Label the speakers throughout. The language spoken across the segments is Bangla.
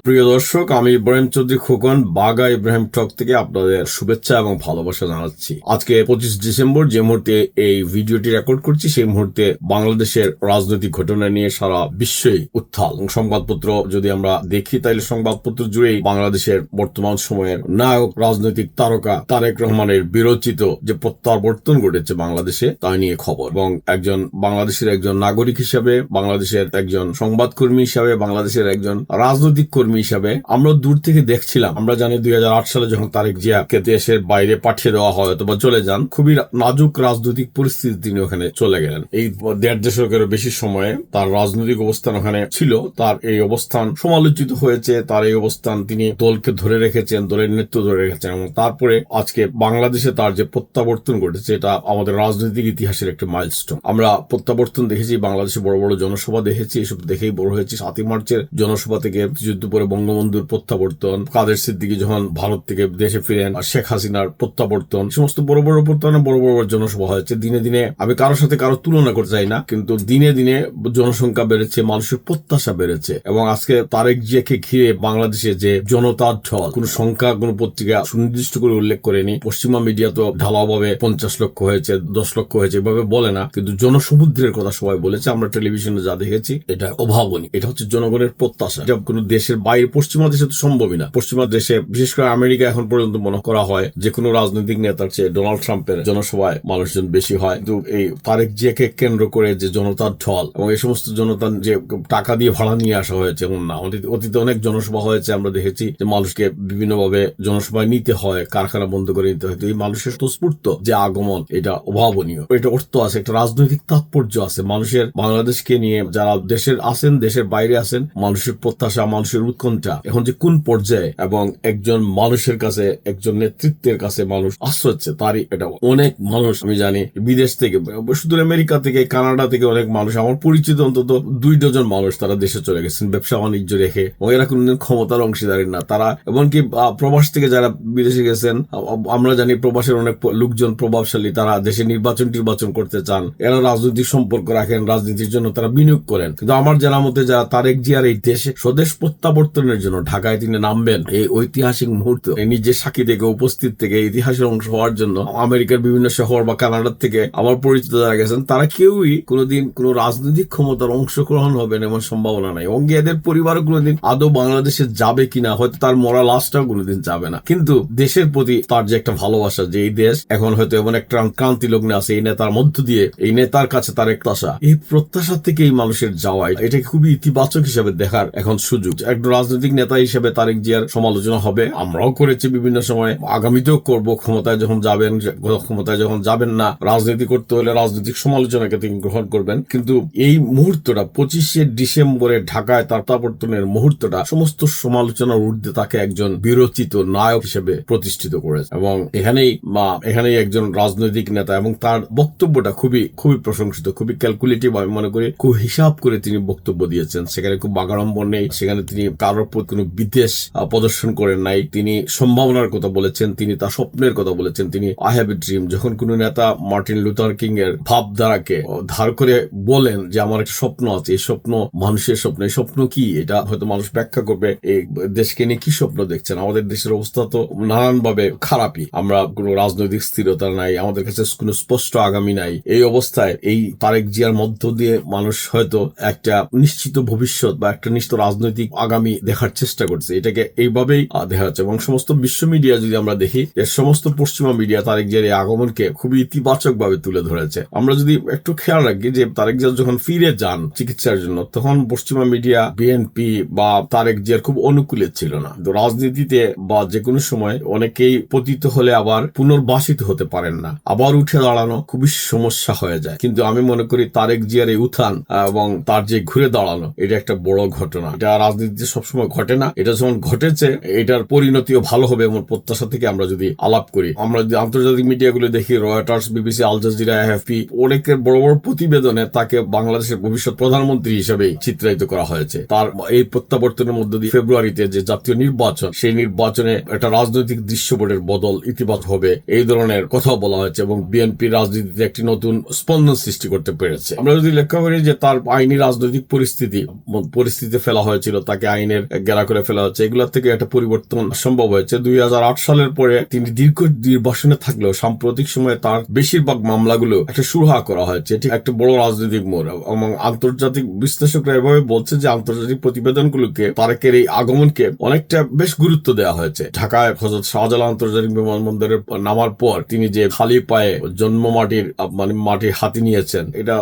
Speaker 1: প্রিয় দর্শক, আমি ইব্রাহিম চৌধুরী খোকন বাগা ইব্রাহিম টক থেকে আপনাদের শুভেচ্ছা এবং ভালোবাসা জানাচ্ছি। আজকে 25 ডিসেম্বর, যে মুহূর্তে এই ভিডিওটি রেকর্ড করছি, সেই মুহূর্তে বাংলাদেশের রাজনৈতিক ঘটনা নিয়ে সারা বিশ্বই উত্তাল। সংবাদপত্র যদি আমরা দেখি, তাহলে সংবাদপত্র জুড়েই বাংলাদেশের বর্তমান সময়ের নায়ক, রাজনৈতিক তারকা তারেক রহমানের বিরচিত যে প্রত্যাবর্তন ঘটেছে বাংলাদেশে, তা নিয়ে খবর। এবং বাংলাদেশের একজন নাগরিক হিসাবে, বাংলাদেশের একজন সংবাদকর্মী হিসাবে, বাংলাদেশের একজন রাজনৈতিক কর্মী হিসাবে আমরা দূর থেকে দেখছিলাম। আমরা জানি 2008 সালে যখন তারেক জিয়াকে দেশের বাইরে পাঠিয়ে দেওয়া হয় অথবা চলে যান, খুবই নাজুক রাজনৈতিক পরিস্থিতি তিনি ওখানে চলে গেলেন। এই 1.5 দশকের বেশি সময়ে তার রাজনৈতিক অবস্থান ওখানে ছিল। তার এই অবস্থান সমালোচিত হয়েছে, তার এই অবস্থান তিনি দলকে ধরে রেখেছেন, দলের নেতৃত্ব ধরে রেখেছেন, এবং তারপরে আজকে বাংলাদেশে তার যে প্রত্যাবর্তন ঘটেছে, এটা আমাদের রাজনৈতিক ইতিহাসের একটা মাইলস্টোন। আমরা প্রত্যাবর্তন দেখেছি, বাংলাদেশে বড় বড় জনসভা দেখেছি, এসব দেখেই বড় হয়েছি। 7ই মার্চের জনসভা থেকে যুদ্ধ পরে বঙ্গবন্ধুর প্রত্যাবর্তন, কাদের সিদ্দিকী যখন ভারত থেকে দেশে ফিরেন, শেখ হাসিনার প্রত্যাবর্তন, সমস্ত বড় বড় বড় বড় জনসভা হয়েছে। দিনে দিনে আমি কারোর সাথে কারো তুলনা করতে চাই না, কিন্তু দিনে দিনে জনসংখ্যা বেড়েছে, মানুষের প্রত্যাশা বেড়েছে। এবং আজকে তারেক জিয়াকে ঘিরে বাংলাদেশে যে জনতার ঢল, কোন সংখ্যা কোন পত্রিকা সুনির্দিষ্ট করে উল্লেখ করেনি। পশ্চিমা মিডিয়া তো ঢালাওভাবে 50 লক্ষ হয়েছে, 10 লক্ষ হয়েছে এভাবে বলে না, কিন্তু জনসমুদ্রের কথা সবাই বলেছে। আমরা টেলিভিশনে যা দেখেছি, এটা অভাবনীয়। এটা হচ্ছে জনগণের প্রত্যাশা। এটা কোন দেশের বাইরে, পশ্চিমা দেশে তো সম্ভবই না। পশ্চিমা দেশে, বিশেষ করে আমেরিকা, এখন পর্যন্ত মনে করা হয় যে কোনো রাজনৈতিক নেতার চেয়ে ডোনাল্ড ট্রাম্পের জনসভায় মানুষজন বেশি হয়। কিন্তু এই তারেক জিয়াকে কেন্দ্র করে যে জনতার ঢল এবং এই সমস্ত জনতা যে টাকা দিয়ে ভাড়া নিয়ে আসা হয়েছে এমন না। অতীতে অনেক জনসভা হয়েছে, আমরা দেখেছি যে মানুষকে বিভিন্নভাবে জনসভায় নিতে হয়, কারখানা বন্ধ করে নিতে হয়। এই মানুষের স্বতঃস্ফূর্ত যে আগমন, এটা অভাবনীয়। এটা অর্থ আছে, একটা রাজনৈতিক তাৎপর্য আছে মানুষের। বাংলাদেশকে নিয়ে যারা দেশের আছেন, দেশের বাইরে আছেন, মানুষের প্রত্যাশা, মানুষের উৎকণ্ঠা এখন যে কোন পর্যায়ে, এবং একজন মানুষের কাছে, একজন নেতৃত্বের কাছে মানুষ আশ্রয়, তারই এটা অনেক মানুষ আমি জানি বিদেশ থেকে, শুধু আমেরিকা থেকে, কানাডা থেকে অনেক মানুষ, আমার পরিচিত অন্তত 2 ডজন মানুষ, তারা দেশে চলে গেছেন ব্যবসা বাণিজ্য রেখে। এবং এরা কোনদিন ক্ষমতার অংশীদারি না। তারা এমনকি প্রবাস থেকে যারা বিদেশে গেছেন, আমরা জানি প্রবাসের অনেক লোকজন প্রভাবশালী, তারা দেশে নির্বাচন করতে চান, এরা রাজনৈতিক সম্পর্ক রাখেন, রাজনীতির জন্য তারা বিনিয়োগ করেন। কিন্তু আমার জানা মতে যারা তারেক জিয়ার এই দেশে স্বদেশ প্রত্যাবর্তনের জন্য ঢাকায় তিনি নামবেন, এই ঐতিহাসিক মুহূর্ত নিজের সাক্ষী থেকে, উপস্থিত থেকে, ইতিহাসের অংশ হওয়ার জন্য আমেরিকার বিভিন্ন শহর বা কানাডার থেকে আমার পরিচিত যারা গেছেন, তারা কেউই কোনোদিন কোন রাজনৈতিক ক্ষমতার অংশগ্রহণ হবেন এমন সম্ভাবনা নাই। এবং এদের পরিবারও কোনোদিন আদৌ বাংলাদেশে যাবে কিনা, হয়তো তার মরা লাশটাও কোনোদিন যাবে না। কিন্তু দেশের প্রতি তার যে একটা ভালোবাসা, যে এই দেশ এখন হয়তো এমন একটা ক্রান্তি লগ্নে আছে, এই নেতার মধ্য দিয়ে, এই নেতার কাছে তার একটা আশা, এই প্রত্যাশা থেকে এই মানুষের যাওয়াই, এটা খুবই ইতিবাচক হিসেবে দেখার এখন সুযোগ। একজন রাজনৈতিক নেতা হিসেবে তারেক জিয়ার সমালোচনা হবে, আমরাও করেছি বিভিন্ন সময়, আগামীতেও করব। ক্ষমতায় যখন যাবেন না, রাজনীতি করতে হলে রাজনৈতিক সমালোচনাকে তিনি গ্রহণ করবেন। কিন্তু এই মুহূর্তটা 25শে ডিসেম্বরে ঢাকায় তার প্রত্যাবর্তনের মুহূর্তটা সমস্ত সমালোচনার ঊর্ধ্বে তাকে একজন বিরচিত নায়ক হিসেবে প্রতিষ্ঠিত করেছে। এবং এখানেই একজন রাজনৈতিক নেতা, এবং তার বক্তব্যটা খুবই প্রশংসিত, খুবই ক্যালকুলেটিভ। আমি মনে করি খুব হিসাব করে তিনি বক্তব্য দিয়েছেন। সেখানে খুব বাগাড়ম্বর নেই, সেখানে তিনি কারোর প্রতি কোনো বিদ্বেষ প্রদর্শন করেন নাই। তিনি সম্ভাবনার কথা বলেছেন, তিনি তার স্বপ্নের কথা বলেছেন। তিনি আই হ্যাভ এ ড্রিম, যখন কোন নেতা মার্টিন লুথার কিং এর ভাবধারাকে ধার করে বলেন যে আমার একটা স্বপ্ন আছে, এই স্বপ্ন মানুষের স্বপ্ন, এই স্বপ্ন কি, এটা হয়তো মানুষ ব্যাখ্যা করবে। এই দেশকে নিয়ে কি স্বপ্ন দেখছেন? আমাদের দেশের অবস্থা তো নানানভাবে খারাপই, আমরা কোনো রাজনৈতিক স্থিরতা নাই, আমাদের কাছে কোনো স্পষ্ট আগামী নাই। এই অবস্থায় এই তারেক জিয়ার মধ্য দিয়ে মানুষ হয়তো একটা নিশ্চিত ভবিষ্যৎ বা একটা নিশ্চিত রাজনৈতিক আগামী দেখার চেষ্টা করছে। এটাকে এইভাবেই দেখা যাচ্ছে। এবং সমস্ত বিশ্ব মিডিয়া যদি আমরা দেখি, এর সমস্ত পশ্চিমা মিডিয়া তারেক জিয়ার এই আগমনকে খুবই ইতিবাচক ভাবে তুলে ধরেছে। আমরা যদি একটু খেয়াল রাখি যে তারেক জিয়া যখন ফিরে যান চিকিৎসার জন্য, তখন পশ্চিমা মিডিয়া বিএনপি বা তারেক জিয়ার খুব অনুকূলে ছিল না। তো রাজনীতিতে বা যে কোনো সময় অনেকেই পতিত হলে আবার পুনর্বাসিত হতে পারেন না, আবার উঠে দাঁড়ানো খুবই সমস্যা হয়ে যায়। কিন্তু আমি মনে করি তারেক জিয়ার এই উত্থান এবং তার যে ঘুরে দাঁড়ানো, এটা একটা বড় ঘটনা। এটা রাজনীতিতে সবসময় ঘটে না, এটা যখন ঘটেছে এটার পরিণতিও ভালো হবে এমন প্রত্যাশা থেকে আমরা যদি আলাপ করি। আমরা যদি আন্তর্জাতিক মিডিয়াগুলো দেখি, Reuters, BBC, Al Jazeera, AFP, অনেকের বড় বড় প্রতিবেদনে তাকে বাংলাদেশের ভবিষ্যৎ প্রধানমন্ত্রী হিসেবে চিত্রায়িত করা হয়েছে। তার এই প্রত্যাবর্তনের মধ্য দিয়ে ফেব্রুয়ারিতে যে জাতীয় নির্বাচন, সেই নির্বাচনে একটা রাজনৈতিক দৃশ্যপটের বদল ইতিবাচক হবে, এই ধরনের কথা বলা হয়েছে। এবং বিএনপি রাজনীতিতে একটি নতুন স্পন্দন সৃষ্টি করতে পেরেছে। আমরা যদি লক্ষ্য করি যে তার আইনি রাজনৈতিক পরিস্থিতিতে ফেলা হয়েছিল, তাকে আইনি আইনের ঘেরা করে ফেলা হচ্ছে, এগুলোর থেকে একটা পরিবর্তন সম্ভব হয়েছে। 2008 সালের পরে তিনি দীর্ঘ নির্বাসনে থাকলেও সাম্প্রতিক সময়ে তার বেশিরভাগ মামলাগুলো একটা সুরাহা করা হয়েছে। এটি একটা বড় রাজনৈতিক মোড় এবং আন্তর্জাতিক বিশ্লেষকরা এভাবে বলছে যে আন্তর্জাতিক প্রতিবেদনগুলোকে তারেকের এই আগমনকে অনেকটা বেশ গুরুত্ব দেওয়া হয়েছে। ঢাকায় হযরত শাহজালাল আন্তর্জাতিক বিমানবন্দরে নামার পর তিনি যে খালি পায়ে জন্ম মাটির হাতি নিয়েছেন, এটা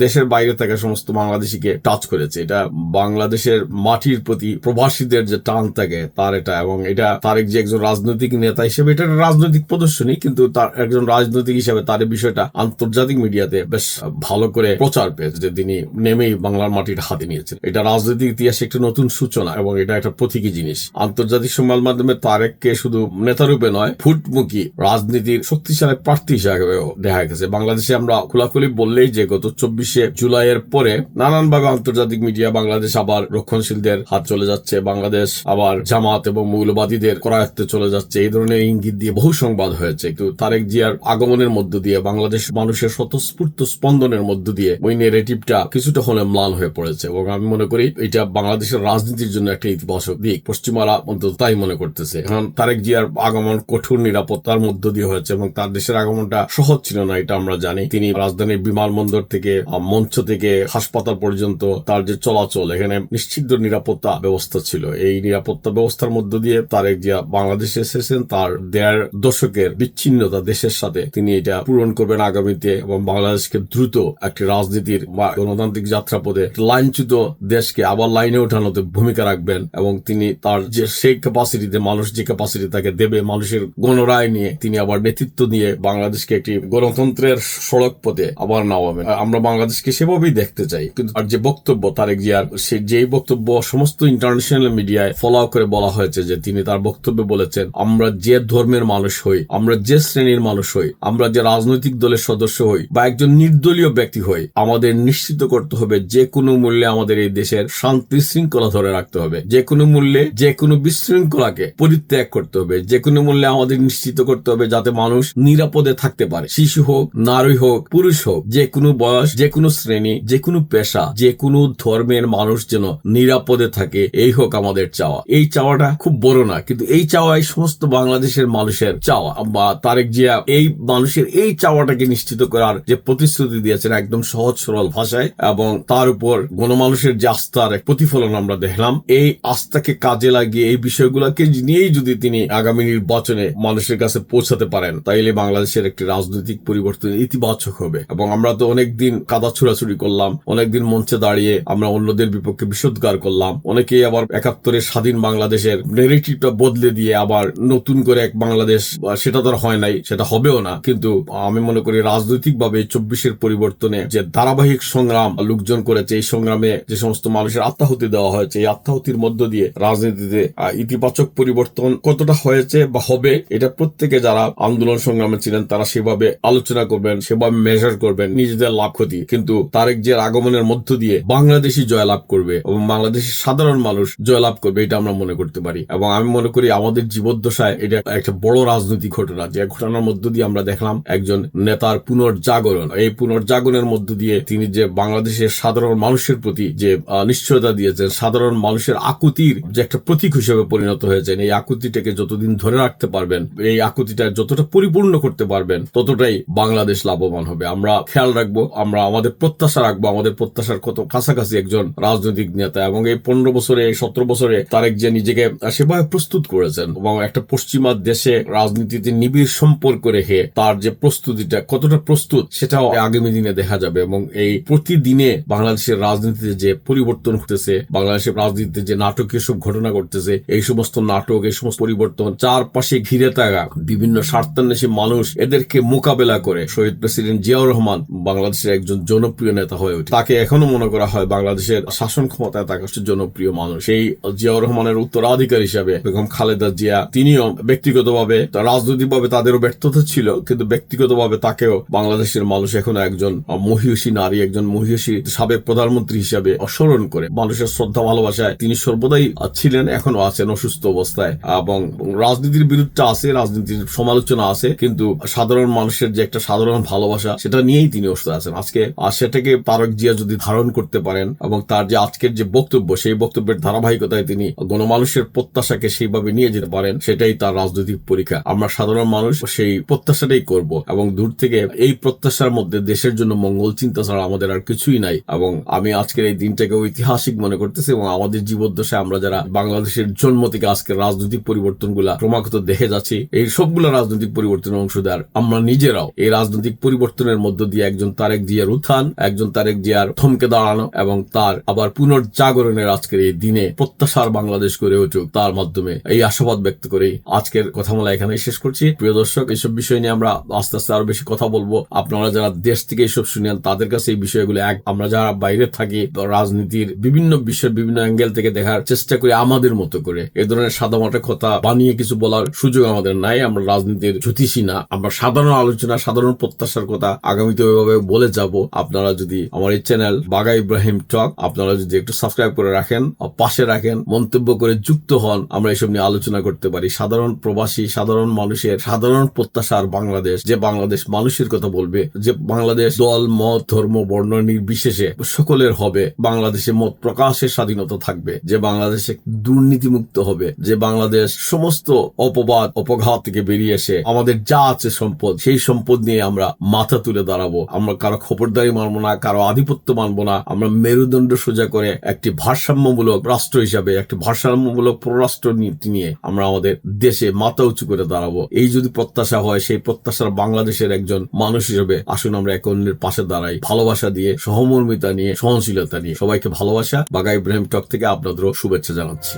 Speaker 1: দেশের বাইরে থেকে সমস্ত বাংলাদেশিকে টাচ করেছে। এটা বাংলাদেশের মাটির প্রতি প্রবাসীদের যে টান থাকে তার এটা, এবং এটা তারেক যে একজন রাজনৈতিক নেতা হিসেবে এটা রাজনৈতিক প্রদর্শনী, কিন্তু তার একজন রাজনৈতিক হিসেবে তার বিষয়টা আন্তর্জাতিক মিডিয়াতে বেশ ভালো করে প্রচার পেয়েছে যে তিনি নেমেই বাংলার মাটির হাতে নিয়েছেন। এটা রাজনৈতিক ইতিহাসে একটা নতুন সূচনা এবং এটা একটা প্রতীকী জিনিস। আন্তর্জাতিক সংবাদ মাধ্যমে তারেককে শুধু নেতারূপে নয়, ফুটমুখী রাজনীতির শক্তিশালী প্রার্থী হিসেবেও দেখা গেছে। বাংলাদেশে আমরা খোলাখুলি বললেই যে গত 24শে জুলাইয়ের পরে নানানভাবে আন্তর্জাতিক মিডিয়া বাংলাদেশ আবার রক্ষণশীলদের হাত চলে যাচ্ছে, বাংলাদেশ আবার জামাত এবং মৌলবাদীদের করায়ত্তে চলে যাচ্ছে, এই ধরনের ইঙ্গিত দিয়ে বহু সংবাদ হয়েছে। কিন্তু তারেক জিয়ার আগমনের মধ্য দিয়ে বাংলাদেশ মানুষের স্বতঃস্ফূর্ত স্পন্দনের মধ্য দিয়ে ওই নেরেটিভটা কিছুটা হলে ম্লান হয়ে পড়েছে এবং আমি মনে করি এটা বাংলাদেশের রাজনীতির জন্য একটা ইতিবাচক দিক। পশ্চিমারা অন্তত তাই মনে করতেছে। এখন তারেক জিয়ার আগমন কঠোর নিরাপত্তার মধ্য দিয়ে হয়েছে এবং তার দেশের আগমনটা সহজ ছিল না, এটা আমরা জানি। তিনি রাজধানীর বিমানবন্দর থেকে মঞ্চ থেকে হাসপাতাল পর্যন্ত তার যে চলাচল, এখানে নিশ্চিত নিরাপত্তা ব্যবস্থা ছিল। এই নিরাপত্তা ব্যবস্থার মধ্য দিয়ে তারেক জিয়া বাংলাদেশে এসেছেন। তার 1.5 দশকের বিচ্ছিন্নতা দেশের সাথে তিনি এটা পূরণ করবেন আগামীতে এবং বাংলাদেশকে দ্রুত একটি রাজনীতির বা গণতান্ত্রিক যাত্রাপথে লাইনচ্যুত দেশকে আবার লাইনে ওঠানোতে ভূমিকা রাখবেন এবং তিনি তার যে সেই ক্যাপাসিটিতে মানুষ যে ক্যাপাসিটি তাকে দেবে, মানুষের গণরায় নিয়ে তিনি আবার নেতৃত্ব দিয়ে বাংলাদেশকে একটি গণতন্ত্রের সড়ক পথে আবার নামাবেন। আমরা বাংলাদেশকে সেভাবেই দেখতে চাই। কিন্তু আর যে বক্তব্য তারেক জিয়ার, যেই বক্তব্য সমস্ত ইন্টারন্যাশনাল মিডিয়ায় ফলো করে বলা হয়েছে যে তিনি তার বক্তব্যে বলেছেন, আমরা যে ধর্মের মানুষ হই, আমরা যে শ্রেণীর মানুষ হই, আমরা যে রাজনৈতিক দলের সদস্য হই বা একজন নির্দলীয় ব্যক্তি হই, আমাদের নিশ্চিত করতে হবে যে কোনো মূল্যে আমাদের এই দেশের শান্তি শৃঙ্খলা ধরে রাখতে হবে। যে কোনো মূল্যে যে কোনো বিশৃঙ্খলাকে পরিত্যাগ করতে হবে। যে কোনো মূল্যে আমাদের নিশ্চিত করতে হবে যাতে মানুষ নিরাপদে থাকতে পারে। শিশু হোক, নারী হোক, পুরুষ হোক, যে কোনো বয়স, যে কোনো শ্রেণী, যে কোনো পেশা, যে কোনো ধর্মের মানুষ যেন নিরাপদে থাকে, এই হোক আমাদের চাওয়া। এই চাওয়াটা খুব বড় না, কিন্তু এই চাওয়াই সমস্ত বাংলাদেশের মানুষের চাওয়া। বা তারেক জিয়া এই মানুষের এই চাওয়াটাকে নিশ্চিত করার যে প্রতিশ্রুতি দিয়েছেন একদম সহজ সরল ভাষায়, এবং তার উপর গণমানুষের যে আস্থার প্রতিফলন আমরা দেখলাম, এই আস্থাকে কাজে লাগিয়ে এই বিষয়গুলোকে নিয়েই যদি তিনি আগামী নির্বাচনে মানুষের কাছে পৌঁছাতে পারেন, তাইলে বাংলাদেশের একটি রাজনৈতিক পরিবর্তন ইতিবাচক হবে। এবং আমরা তো অনেকদিন কাদা ছুড়াছুড়ি করলাম, অনেকদিন মঞ্চে দাঁড়িয়ে আমরা অন্যদের বিপক্ষে বিষোদ্গার করলাম, অনেকেই আবার 71-এর স্বাধীন বাংলাদেশের নেরেটিভটা বদলে দিয়ে আবার নতুন করে এক বাংলাদেশ, সেটা তো হয় নাই, সেটা হবেও না। কিন্তু আমি মনে করি রাজনৈতিক ভাবে 24-এর পরিবর্তনে যে ধারাবাহিক সংগ্রাম লোকজন করেছে, এই সংগ্রামে যে সমস্ত মানুষের আত্মাহুতি দেওয়া হয়েছে, এই আত্মাহুতির মধ্য দিয়ে রাজনীতিতে ইতিবাচক পরিবর্তন কতটা হয়েছে বা হবে, এটা প্রত্যেকে যারা আন্দোলন সংগ্রামে ছিলেন তারা সেভাবে আলোচনা করবেন, সেভাবে মেজার করবেন নিজেদের লাভ ক্ষতি। কিন্তু তারেক জিয়ার আগমনের মধ্য দিয়ে বাংলাদেশই জয়লাভ করবে এবং বাংলাদেশের সাধারণ মানুষ জয়লাভ করবে, এটা আমরা মনে করতে পারি। এবং আমি মনে করি আমাদের জীবদ্দশায় এটা একটা বড় রাজনৈতিক ঘটনা, যে ঘটনার মধ্য দিয়ে আমরা দেখলাম একজন নেতার পুনর্জাগরণ। এই পুনর্জাগরণের মধ্য দিয়ে তিনি যে বাংলাদেশের সাধারণ মানুষের প্রতি যে নিশ্চয়তা দিয়েছেন, সাধারণ মানুষের আকুতির যে একটা প্রতীক হিসেবে পরিণত হয়েছেন, এই আকুতিটাকে যতদিন ধরে রাখতে পারবেন, এই আকুতিটা যতটা পরিপূর্ণ করতে পারবেন, ততটাই বাংলাদেশ লাভবান হবে। আমরা খেয়াল রাখবো, আমরা আমাদের প্রত্যাশা রাখবো, আমাদের প্রত্যাশার কত কাছাকাছি একজন রাজনৈতিক নেতা। এবং এই 15 বছরে, 17 বছরে তারেক যে নিজেকে সেভাবে প্রস্তুত করেছেন এবং একটা পশ্চিমা দেশে রাজনীতিতে নিবিড় সম্পর্ক রেখে তার যে প্রস্তুতিটা কতটা প্রস্তুত, সেটাও আগামী দিনে দেখা যাবে। এবং এই প্রতিদিনে বাংলাদেশের রাজনীতিতে যে পরিবর্তন হতেছে, বাংলাদেশের রাজনীতিতে যে নাটকীয় সব ঘটনা ঘটতেছে, এই সমস্ত নাটক, এই সমস্ত পরিবর্তন, চারপাশে ঘিরে থাকা বিভিন্ন স্বার্থান্বেষী মানুষ, এদেরকে মোকাবেলা করে শহীদ প্রেসিডেন্ট জিয়াউর রহমান বাংলাদেশের একজন জনপ্রিয় নেতা হয়ে ওঠে। তাকে এখনো মনে করা হয় বাংলাদেশের শাসন ক্ষমতায় থাকা জনপ্রিয় মানুষ। সেই জিয়াউর রহমানের উত্তরাধিকার হিসাবে বেগম খালেদা জিয়া, তিনিও ব্যক্তিগতভাবে, রাজনৈতিকভাবে তাদেরও ব্যর্থতা ছিল, কিন্তু ব্যক্তিগতভাবে তাকেও বাংলাদেশের মানুষ এখনো একজন মহিষী নারী, একজন মহিষী সাবেক প্রধানমন্ত্রী হিসাবে স্মরণ করে। মানুষের শ্রদ্ধা ভালোবাসায় তিনি সর্বদাই ছিলেন, এখনো আছেন অসুস্থ অবস্থায়। এবং রাজনীতির বিরুদ্ধে আছে, রাজনীতির সমালোচনা আছে, কিন্তু সাধারণ মানুষের যে একটা সাধারণ ভালোবাসা, সেটা নিয়েই তিনি অসুস্থ আছেন আজকে। আর সেটাকে তারেক জিয়া যদি ধারণ করতে পারেন এবং তার যে আজকের যে বক্তব্য, সেই বক্তব্য বক্তব্যের ধারাবাহিকতায় তিনি গণমানুষের প্রত্যাশাকে সেইভাবে নিয়ে যেতে পারেন, সেটাই তার রাজনৈতিক পরীক্ষা। আমরা সাধারণ মানুষ সেই প্রত্যাশাটাই করব এবং দূর থেকে এই প্রত্যাশার মধ্যে দেশের জন্য মঙ্গল চিন্তা ছাড়া আমাদের আর কিছুই নাই। এবং আমি আজকের এই দিনটাকে ঐতিহাসিক মনে করতেছি এবং আমাদের জীবদ্দশায় আমরা যারা বাংলাদেশের জন্ম থেকে আজকের রাজনৈতিক পরিবর্তনগুলা ক্রমাগত দেখে যাচ্ছি, এই সবগুলা রাজনৈতিক পরিবর্তনের অংশীদার আমরা নিজেরাও। এই রাজনৈতিক পরিবর্তনের মধ্য দিয়ে একজন তারেক জিয়ার উত্থান, একজন তারেক জিয়ার থমকে দাঁড়ানো এবং তার আবার পুনর্জাগরণের আজকের এই দিনে প্রত্যাশার বাংলাদেশ করে উঠুক, তার মাধ্যমে এই আশাবাদ ব্যক্ত করেই আজকের কথামালা এখানে শেষ করছি। প্রিয় দর্শক, এইসব বিষয় নিয়ে আমরা আস্তে আস্তে আরো বেশি কথা বলবো। আপনারা যারা দেশ থেকে এইসব শুনেন তাদের কাছে এই বিষয়গুলো আমরা যারা বাইরে থাকি রাজনীতির বিভিন্ন বিষয়ের বিভিন্ন অ্যাঙ্গেল থেকে দেখার চেষ্টা করি আমাদের মতো করে। এ ধরনের সাদামাটা কথা বানিয়ে কিছু বলার সুযোগ আমাদের নাই। আমরা রাজনীতির জ্যোতিষী না, আমরা সাধারণ আলোচনা, সাধারণ প্রত্যাশার কথা আগামীতে ওইভাবে বলে যাব। আপনারা যদি আমার এই চ্যানেল বাঘা ইব্রাহিম টক আপনারা যদি একটু সাবস্ক্রাইব করে রাখেন, পাশে রাখেন, মন্তব্য করে যুক্ত হন, আমরা এসব নিয়ে আলোচনা করতে পারি। সাধারণ প্রবাসী, সাধারণ মানুষের সাধারণ প্রত্যাশার বাংলাদেশ, যে বাংলাদেশ মানুষের কথা বলবে, যে বাংলাদেশ দল মত ধর্ম বর্ণ নির্বিশেষে সকলের হবে, বাংলাদেশে মত প্রকাশের স্বাধীনতা থাকবে, যে বাংলাদেশে দুর্নীতিমুক্ত হবে, যে বাংলাদেশ সমস্ত অপবাদ অপঘাত থেকে বেরিয়ে এসে আমাদের যা আছে সম্পদ, সেই সম্পদ নিয়ে আমরা মাথা তুলে দাঁড়াবো। আমরা কারো খবরদারি মানবো না, কারো আধিপত্য মানবো না। আমরা মেরুদণ্ড সোজা করে একটি ভারসাম্যমূলক রাষ্ট্র হিসাবে, একটি ভারসাম্যমূলক পররাষ্ট্র নীতি নিয়ে আমরা আমাদের দেশে মাথা উঁচু করে দাঁড়াবো। এই যদি প্রত্যাশা হয়, সেই প্রত্যাশার বাংলাদেশের একজন মানুষ হিসেবে আসুন আমরা এক অন্যের পাশে দাঁড়াই, ভালোবাসা দিয়ে, সহমর্মিতা নিয়ে, সহনশীলতা নিয়ে। সবাইকে ভালোবাসা। বাঘা ইব্রাহিম টক থেকে আপনাদেরও শুভেচ্ছা জানাচ্ছি।